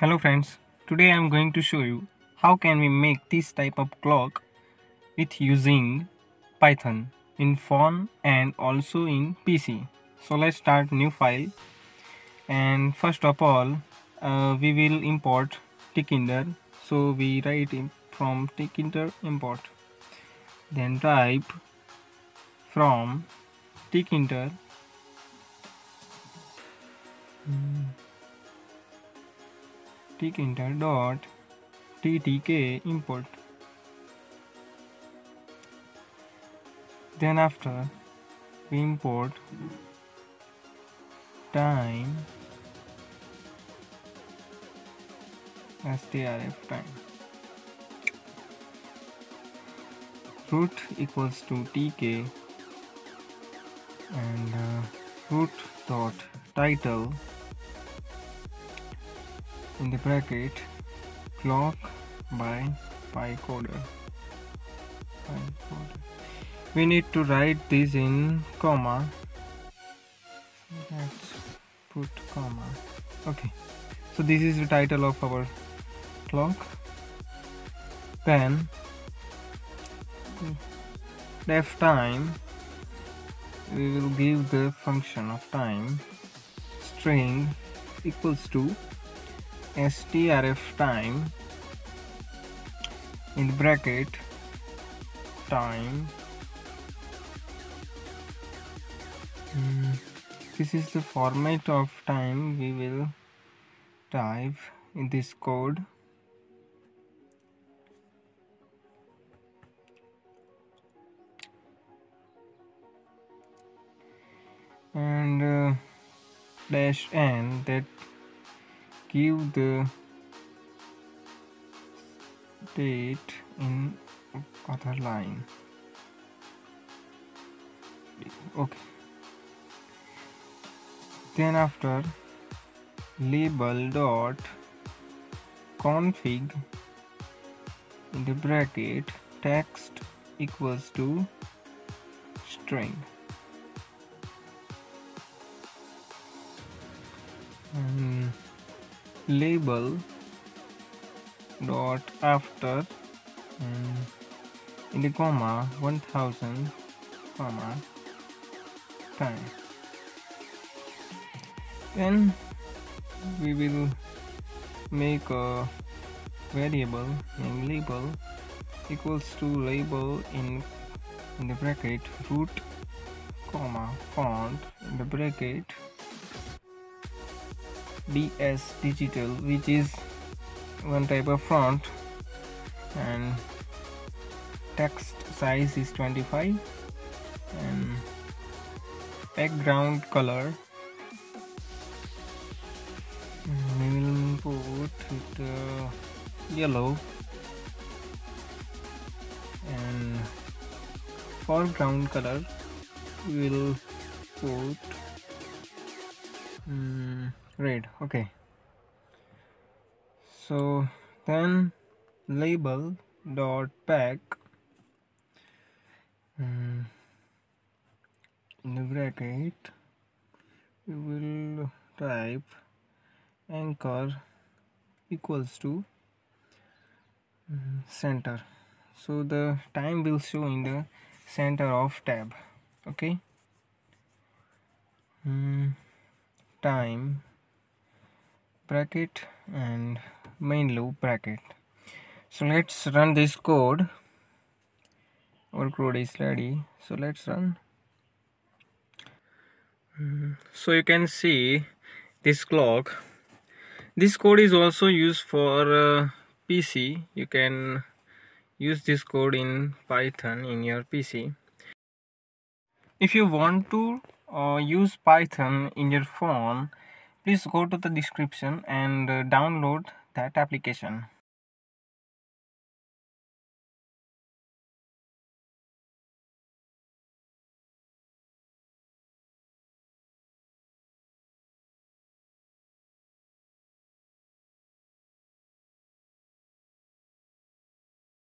Hello friends, today I am going to show you how can we make this type of clock with using Python in phone and also in PC. So let's start new file, and first of all we will import Tkinter. So we write it from Tkinter import, then type from Tkinter dot ttk import. Then after we import time strf time, root equals to tk, and root dot title in the bracket clock by pycoder. We need to write this in comma. Let's put comma. Okay, so this is the title of our clock. Then def time, we will give the function of time string equals to strf time in the bracket time. This is the format of time we will type in this code. And dash n, that give the date in other line. Okay, then after label dot config in the bracket text equals to string, and label dot after in the comma 1000 comma time. Then we will make a variable named label equals to label in the bracket root comma font in the bracket DS digital, which is one type of font, and text size is 25, and background color we will put it yellow, and foreground color we will put red. Okay, so then label dot back in the bracket we will type anchor equals to center, so the time will show in the center of tab. Okay, time bracket and main loop bracket. So let's run this code. Our code is ready, so let's run. So you can see this clock. This code is also used for PC. You can use this code in Python in your PC. If you want to use Python in your phone, please go to the description and download that application.